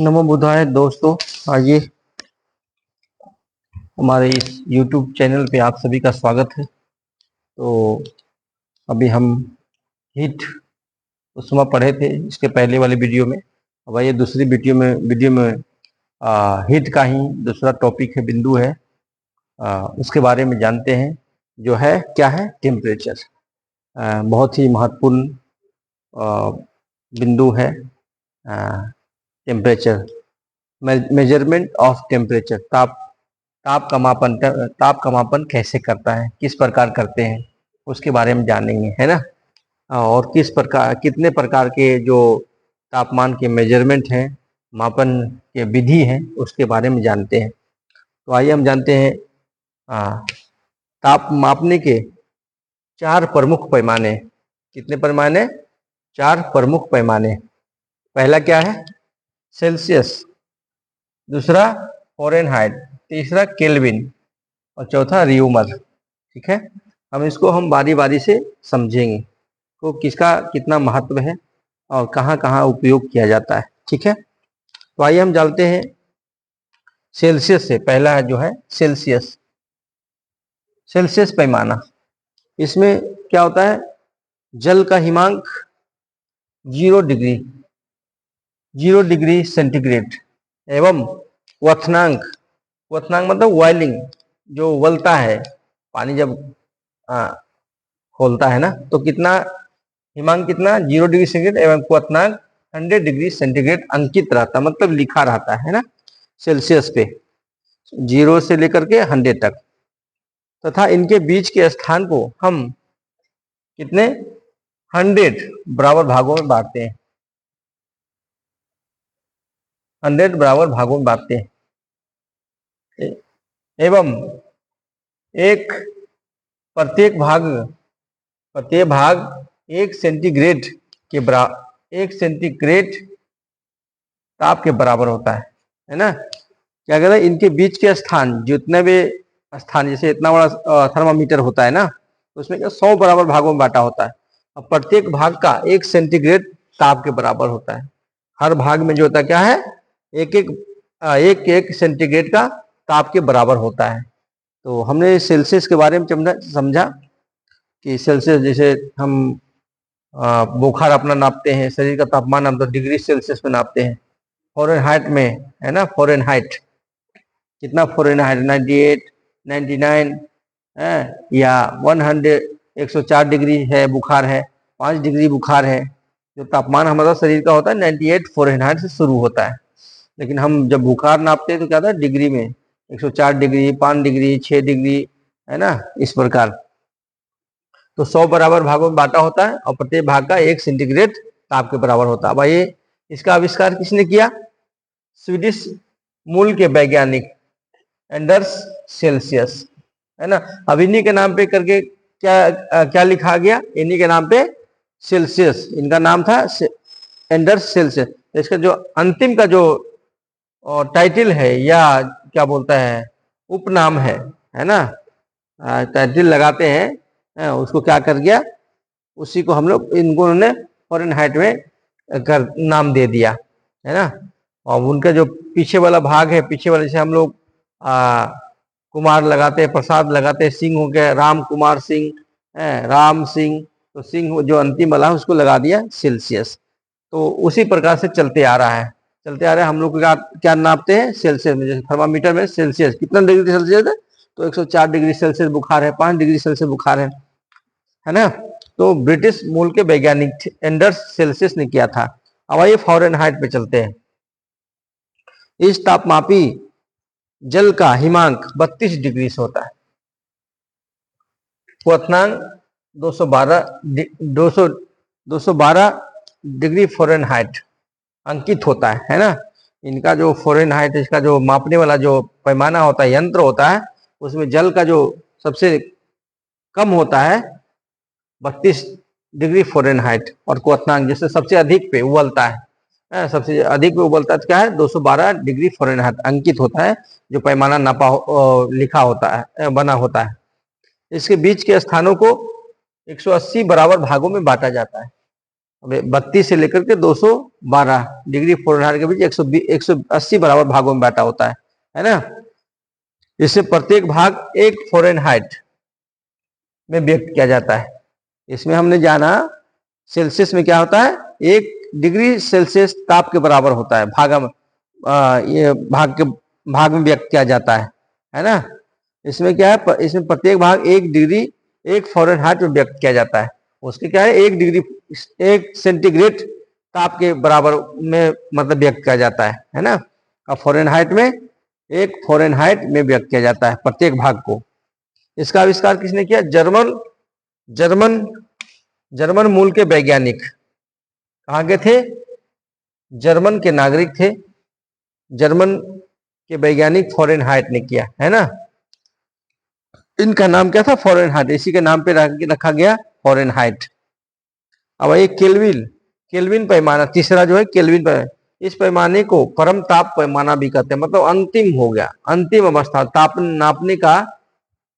नमो बुद्धाय दोस्तों, आइए हमारे इस YouTube चैनल पे आप सभी का स्वागत है। तो अभी हम हीट उसमें पढ़े थे इसके पहले वाले वीडियो में। अब आइए दूसरी वीडियो में हीट का ही दूसरा टॉपिक है, बिंदु है, उसके बारे में जानते हैं। जो है क्या है, टेम्परेचर। बहुत ही महत्वपूर्ण बिंदु है टेम्परेचर। मेजरमेंट ऑफ टेम्परेचर, ताप का मापन कैसे करता है, किस प्रकार करते हैं, उसके बारे में जानेंगे, है ना। और कितने प्रकार के जो तापमान के मेजरमेंट हैं, मापन के विधि हैं, उसके बारे में जानते हैं। तो आइए हम जानते हैं ताप मापने के 4 प्रमुख पैमाने। कितने पैमाने? 4 प्रमुख पैमाने। पहला क्या है? सेल्सियस, दूसरा फ़ारेनहाइट, तीसरा केल्विन और चौथा रियूमर। ठीक है, हम बारी बारी से समझेंगे तो किसका कितना महत्व है और कहाँ कहाँ उपयोग किया जाता है। ठीक है, तो आइए हम जानते हैं सेल्सियस से। पहला है जो है सेल्सियस। सेल्सियस पैमाना, इसमें क्या होता है? जल का हिमांक 0 डिग्री सेंटीग्रेड एवं क्वथनांक, क्वथनांक मतलब बॉइलिंग, जो उबलता है पानी जब खोलता है ना, तो कितना हिमांक, कितना 0 डिग्री सेंटीग्रेड एवं क्वथनांक 100 डिग्री सेंटीग्रेड अंकित रहता, मतलब लिखा रहता है ना सेल्सियस पे, 0 से लेकर के 100 तक। तथा इनके बीच के स्थान को हम कितने 100 बराबर भागों में बांटते हैं। 100 बराबर भागों में बांटते हैं एवं एक प्रत्येक भाग 1 सेंटीग्रेड के बराबर, 1 सेंटीग्रेड ताप के बराबर होता है ना। क्या कहते हैं? इनके बीच के स्थान, जितने भी स्थान, जैसे इतना बड़ा थर्मामीटर होता है ना, तो उसमें क्या 100 बराबर भागों में बांटा होता है और प्रत्येक भाग का 1 सेंटीग्रेड ताप के बराबर होता है। हर भाग में जो होता है क्या है, एक सेंटीग्रेड का ताप के बराबर होता है। तो हमने सेल्सियस के बारे में समझा कि सेल्सियस, जैसे हम बुखार अपना नापते हैं, शरीर का तापमान हम तो डिग्री सेल्सियस में नापते हैं। फ़ारेनहाइट में है ना, फ़ारेनहाइट कितना, फ़ारेनहाइट 98, 99 है या 100, 104 डिग्री है बुखार है, 5 डिग्री बुखार है। जो तापमान हमारा शरीर का होता है 98 फ़ारेनहाइट से शुरू होता है। लेकिन हम जब बुखार नापते हैं तो क्या होता है, डिग्री में 104 डिग्री, 5 डिग्री, 6 डिग्री, है ना, इस प्रकार। तो 100 बराबर भागों में बांटा होता है और प्रत्येक भाग का 1 सेंटीग्रेड ताप के बराबर होता है। भाई इसका आविष्कार किसने किया? स्वीडिश मूल के वैज्ञानिक एंडर्स सेल्सियस, है ना। अब इन्हीं के नाम पे करके क्या लिखा गया, इन्हीं के नाम पे सेल्सियस, इनका नाम था एंडर्स सेल्सियस। इसका जो अंतिम का जो टाइटल है, या क्या बोलता है, उपनाम है ना, टाइटल लगाते हैं, उसको क्या कर गया, उसी को हम लोग, इनको उन्होंने फ़ारेनहाइट में कर नाम दे दिया, है ना। और उनका जो पीछे वाला भाग है, पीछे वाले से हम लोग कुमार लगाते हैं, प्रसाद लगाते हैं, सिंह हो गया, राम कुमार सिंह, राम सिंह, तो सिंह जो अंतिम वाला है उसको लगा दिया सेल्सियस। तो उसी प्रकार से चलते आ रहा है। हम लोग क्या नापते हैं, सेल्सियस में। जैसे थर्मामीटर में सेल्सियस कितना डिग्री सेल्सियस है, तो 104 डिग्री सेल्सियस बुखार है, 5 डिग्री सेल्सियस बुखार है ना। तो ब्रिटिश मूल के वैज्ञानिक एंडर्स सेल्सियस ने किया था। अब आइए फ़ारेनहाइट पे चलते हैं। इस तापमापी जल का हिमांक 32 डिग्री से होता है। क्वथनांक 212 डिग्री फ़ारेनहाइट अंकित होता है ना। इनका जो फ़ारेनहाइट, इसका जो मापने वाला जो पैमाना होता है, यंत्र होता है, उसमें जल का जो सबसे कम होता है 32 डिग्री फ़ारेनहाइट, और क्वथनांक जैसे सबसे अधिक पे उबलता है, सबसे अधिक पे उबलता है तो क्या है, 212 डिग्री फ़ारेनहाइट अंकित होता है, जो पैमाना लिखा होता है, बना होता है। इसके बीच के स्थानों को 180 बराबर भागों में बांटा जाता है। 32 से लेकर के 212 डिग्री फ़ारेनहाइट के बीच 180 बराबर भागों में बांटा होता है ना। इससे प्रत्येक भाग 1 फ़ारेनहाइट में व्यक्त किया जाता है। इसमें हमने जाना सेल्सियस में क्या होता है, 1 डिग्री सेल्सियस ताप के बराबर होता है, ये भाग में व्यक्त किया जाता है ना। इसमें क्या है, इसमें प्रत्येक भाग 1 डिग्री 1 फ़ारेनहाइट में व्यक्त किया जाता है। उसके क्या है, 1 सेंटीग्रेड ताप के बराबर में मतलब व्यक्त किया जाता है ना। और फ़ारेनहाइट में 1 फ़ारेनहाइट में व्यक्त किया जाता है प्रत्येक भाग को। इसका आविष्कार किसने किया, जर्मन मूल के वैज्ञानिक। कहाँ के थे, जर्मन के नागरिक थे, जर्मन के वैज्ञानिक फ़ारेनहाइट ने किया है ना। इनका नाम क्या था, फ़ारेनहाइट, इसी के नाम पे रखा गया फ़ारेनहाइट। अब ये केल्विन पैमाना, तीसरा जो है केल्विन पैमाना। इस पैमाने को परम ताप पैमाना भी कहते हैं, मतलब अंतिम हो गया, अंतिम अवस्था, ताप नापने का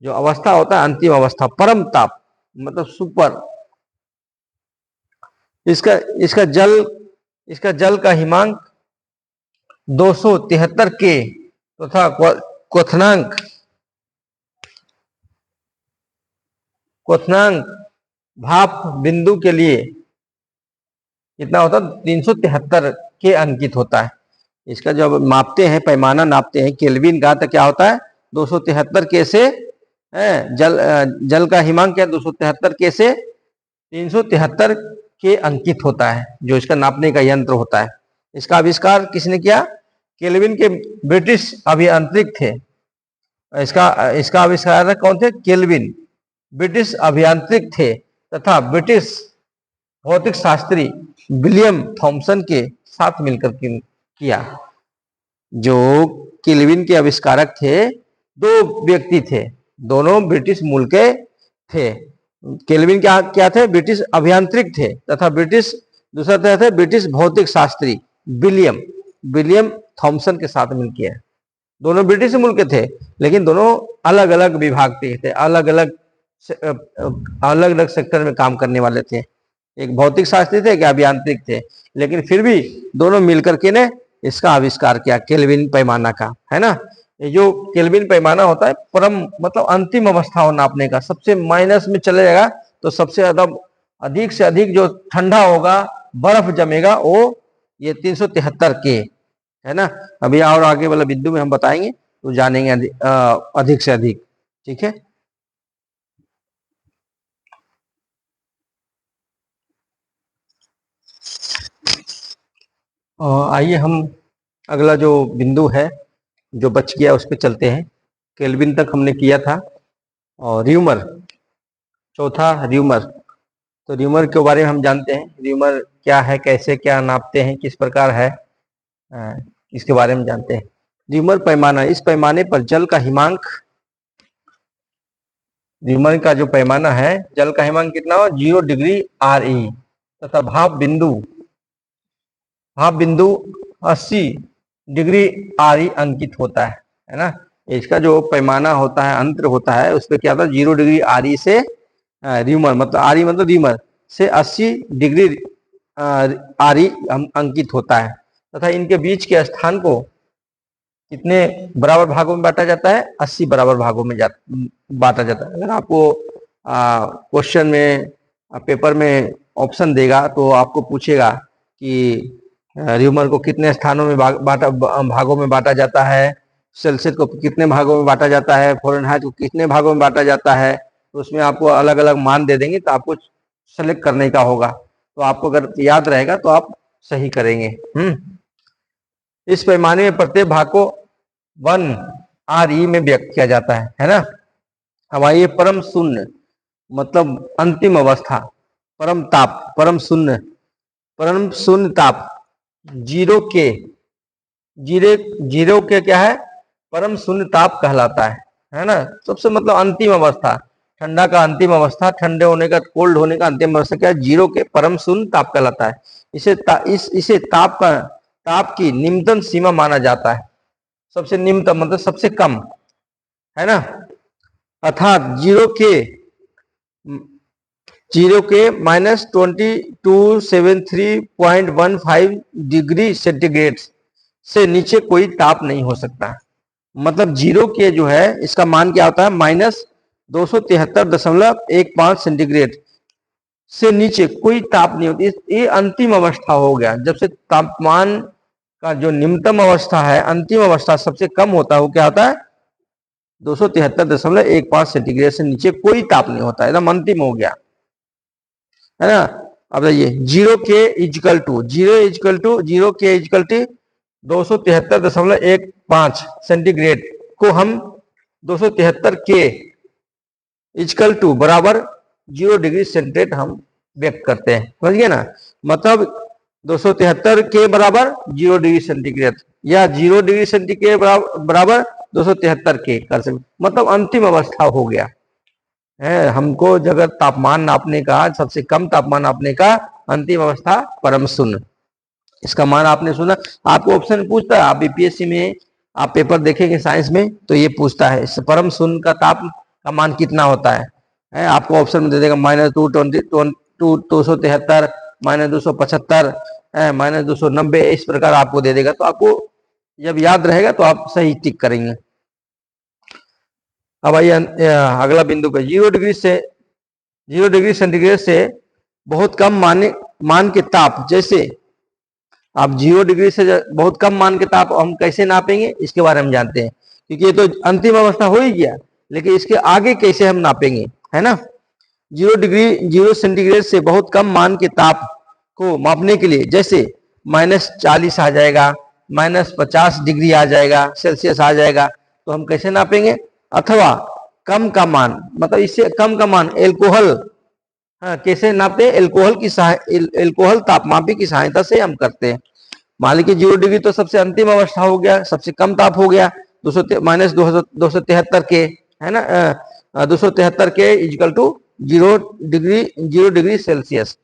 जो अवस्था होता है अंतिम अवस्था, परम ताप मतलब सुपर। इसका जल का हिमांक 273 के तथा क्वथनांक भाप बिंदु के लिए कितना होता है, 373 के अंकित होता है। इसका जब मापते हैं, पैमाना नापते हैं केल्विन का, तो क्या होता है 273 के से जल का हिमांक क्या 273 के से 373 के अंकित होता है, जो इसका नापने का यंत्र होता है। इसका आविष्कार किसने किया, केल्विन के ब्रिटिश अभियांत्रिक थे। इसका आविष्कार कौन थे, केल्विन ब्रिटिश अभियांत्रिक थे तथा ब्रिटिश भौतिक शास्त्री विलियम थॉमसन के साथ मिलकर किया। जो केल्विन के आविष्कारक थे, 2 व्यक्ति थे, दोनों ब्रिटिश मूल के थे। केल्विन क्या थे, ब्रिटिश अभियांत्रिक थे तथा दूसरा थे ब्रिटिश भौतिक शास्त्री विलियम थॉमसन के साथ मिलकर। दोनों ब्रिटिश मूल के थे, लेकिन दोनों अलग अलग विभाग के थे, अलग अलग सेक्टर में काम करने वाले थे। एक भौतिक शास्त्री थे, एक अभियांत्रिक थे, लेकिन फिर भी दोनों मिलकर के ने इसका आविष्कार किया, केल्विन पैमाना का, है ना। ये जो केल्विन पैमाना होता है, परम मतलब अंतिम अवस्था हो नापने का, सबसे माइनस में चले जाएगा तो सबसे ज्यादा अधिक से अधिक जो ठंडा होगा, बर्फ जमेगा, वो ये 373 के है ना। अभी और आगे वाला बिंदु में हम बताएंगे तो जानेंगे अधिक से अधिक, ठीक है। आइए हम अगला जो बिंदु है जो बच गया उस पर चलते हैं। केल्विन तक हमने किया था, और र्यूमर, चौथा र्यूमर। तो र्यूमर के बारे में हम जानते हैं, र्यूमर क्या है, कैसे क्या नापते हैं, किस प्रकार है, इसके बारे में जानते हैं। र्यूमर पैमाना, इस पैमाने पर जल का हिमांक, र्यूमर का जो पैमाना है, जल का हिमांक कितना हो, 0 डिग्री RE तथा भाप बिंदु 80 डिग्री RE अंकित होता है ना। इसका जो पैमाना होता है, अंतर होता है, उस पर क्या होता है, 0 डिग्री RE से र्यूमर मतलब RE मतलब र्यूमर से 80 डिग्री RE अंकित होता है तथा इनके बीच के स्थान को कितने बराबर भागों में बांटा जाता है, 80 बराबर भागों में बांटा जाता है। अगर आपको क्वेश्चन में पेपर में ऑप्शन देगा तो आपको पूछेगा कि र्यूमर को कितने स्थानों में भागों में बांटा जाता है, सेल्सियस को कितने भागों में बांटा जाता है, फ़ारेनहाइट को कितने भागों में बांटा जाता है, तो उसमें आपको अलग अलग मान दे देंगे, तो आपको सेलेक्ट करने का होगा। तो आपको अगर याद रहेगा तो आप सही करेंगे। इस पैमाने में प्रत्येक भाग को 1 RE में व्यक्त किया जाता है ना। अब आइए परम शून्य मतलब अंतिम अवस्था, परम ताप, परम शून्य ताप, जीरो के क्या है, परम शून्य ताप कहलाता है ना। सबसे मतलब अंतिम अवस्था, ठंडा का अंतिम अवस्था, ठंडे होने का, कोल्ड होने का अंतिम अवस्था क्या है, 0 के परम शून्य ताप कहलाता है। इसे ताप की निम्नतम सीमा माना जाता है, सबसे निम्नतम मतलब सबसे कम, है ना। अर्थात 0 के 0 के -2273.15 डिग्री सेंटीग्रेड से नीचे कोई ताप नहीं हो सकता। मतलब 0 के जो है इसका मान क्या होता है, -273.15 सेंटीग्रेड से नीचे कोई ताप नहीं होती। ये अंतिम अवस्था हो गया। जब से तापमान का जो निम्नतम अवस्था है, अंतिम अवस्था सबसे कम होता है, वो क्या होता है, 273.15 सेंटीग्रेड से नीचे कोई ताप नहीं होता, एकदम अंतिम हो गया, है ना। अब बताइए 0 के इक्वल टू 273.15 सेंटीग्रेड को हम 273 के इक्वल टू बराबर 0 डिग्री सेंटीग्रेड हम व्यक्त करते हैं, समझ गए ना। मतलब 273 के बराबर 0 डिग्री सेंटीग्रेड या 0 डिग्री सेंटीग्रेड बराबर 273 के कर सकते, मतलब अंतिम अवस्था हो गया है। हमको जगह तापमान नापने का, सबसे कम तापमान नापने का अंतिम अवस्था परम शून्य। इसका मान आपने सुना, आपको ऑप्शन पूछता है, आप बीपीएससी में आप पेपर देखेंगे साइंस में तो ये पूछता है परम शून्य का ताप का मान कितना होता है। आपको ऑप्शन में दे देगा -273, -275, -290, इस प्रकार आपको दे देगा। तो आपको जब याद रहेगा तो आप सही टिक करेंगे। अब आइए अगला बिंदु पे, 0 डिग्री सेंटीग्रेड से बहुत कम मान के ताप, जैसे आप 0 डिग्री से बहुत कम मान के ताप हम कैसे नापेंगे, इसके बारे में जानते हैं, क्योंकि ये तो अंतिम अवस्था हो ही गया, लेकिन इसके आगे कैसे हम नापेंगे, है ना। 0 सेंटीग्रेड से बहुत कम मान के ताप को मापने के लिए, जैसे -40 आ जाएगा, -50 डिग्री आ जाएगा, सेल्सियस आ जाएगा, तो हम कैसे नापेंगे। अथवा कम का मान, मतलब इससे कम का मान एल्कोहल, कैसे नापते हैं, एल्कोहल तापमापी की सहायता से हम करते हैं। मान लीजिए 0 डिग्री तो सबसे अंतिम अवस्था हो गया, सबसे कम ताप हो गया, -273 के, है ना, 273 के इक्वल टू 0 डिग्री सेल्सियस।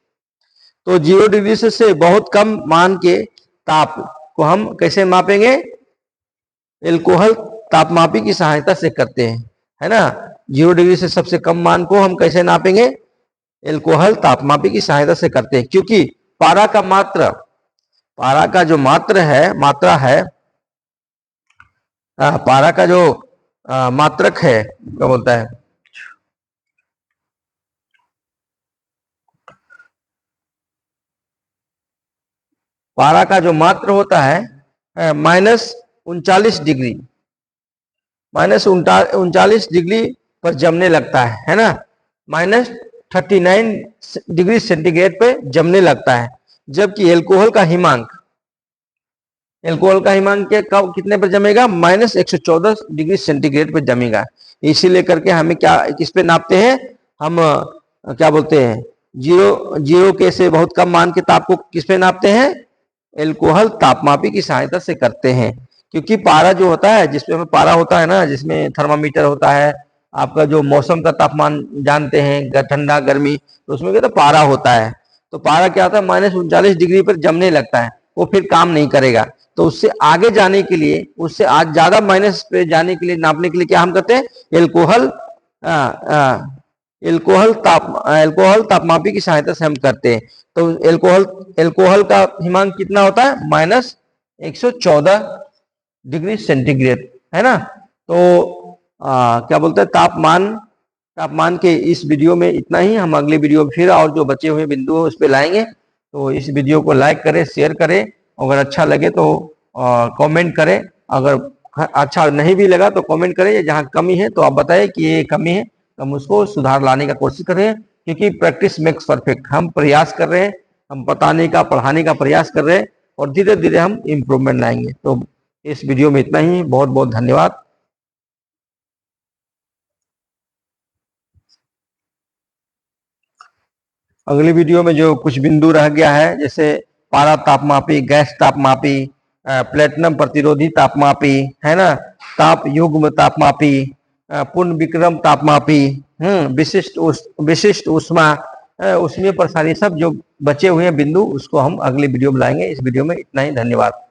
तो 0 डिग्री से बहुत कम मान के ताप को हम कैसे मापेंगे, एल्कोहल तापमापी की सहायता से करते हैं, है ना। 0 डिग्री से सबसे कम मान को हम कैसे नापेंगे, एल्कोहल तापमापी की सहायता से करते हैं, क्योंकि पारा का जो मात्रा है, पारा का जो मात्रक है, क्या बोलता है, पारा का जो मात्र होता है -39 डिग्री पर जमने लगता है ना, -39 डिग्री सेंटीग्रेड पे जमने लगता है। जबकि एल्कोहल का हिमांक कितने पर जमेगा, -114 डिग्री सेंटीग्रेड पे जमेगा। इसीलिए करके हमें क्या, किस पे नापते हैं हम, क्या बोलते हैं, 0 के से बहुत कम मान के ताप को किस पे नापते हैं, एल्कोहल तापमापी की सहायता से करते हैं। क्योंकि पारा जो होता है, जिसमें पारा होता है ना, जिसमें थर्मामीटर होता है, आपका जो मौसम का तापमान जानते हैं, ठंडा गर्मी, तो उसमें क्या, तो पारा होता है। तो पारा क्या होता है, -39 डिग्री पर जमने लगता है, वो फिर काम नहीं करेगा। तो उससे आगे जाने के लिए, उससे आज ज्यादा माइनस पे जाने के लिए, नापने के लिए क्या हम करते हैं, एल्कोहल तापमापी की सहायता से हम करते हैं। तो एल्कोहल का हिमांक कितना होता है, -114 डिग्री सेंटीग्रेड, है ना। तो क्या बोलते हैं, तापमान के इस वीडियो में इतना ही। हम अगले वीडियो में फिर और जो बचे हुए बिंदु उस पर लाएंगे। तो इस वीडियो को लाइक करें, शेयर करें, अगर अच्छा लगे तो कमेंट करें, अगर अच्छा नहीं भी लगा तो कमेंट करें। जहाँ कमी है तो आप बताएं कि ये कमी है, हम उसको सुधार लाने का कोशिश करें, क्योंकि प्रैक्टिस मेक्स परफेक्ट। हम प्रयास कर रहे हैं, हम बताने का, पढ़ाने का प्रयास कर रहे हैं, और धीरे धीरे हम इम्प्रूवमेंट लाएंगे। तो इस वीडियो में इतना ही। बहुत बहुत धन्यवाद। अगली वीडियो में जो कुछ बिंदु रह गया है, जैसे पारा तापमापी, गैस तापमापी, प्लेटिनम प्रतिरोधी तापमापी, है ना, ताप युग्म तापमापी, पूर्ण विक्रम तापमापी, विशिष्ट ऊष्मा, ऊष्मीय प्रसारी, सब जो बचे हुए बिंदु उसको हम अगले वीडियो में लाएंगे। इस वीडियो में इतना ही। धन्यवाद।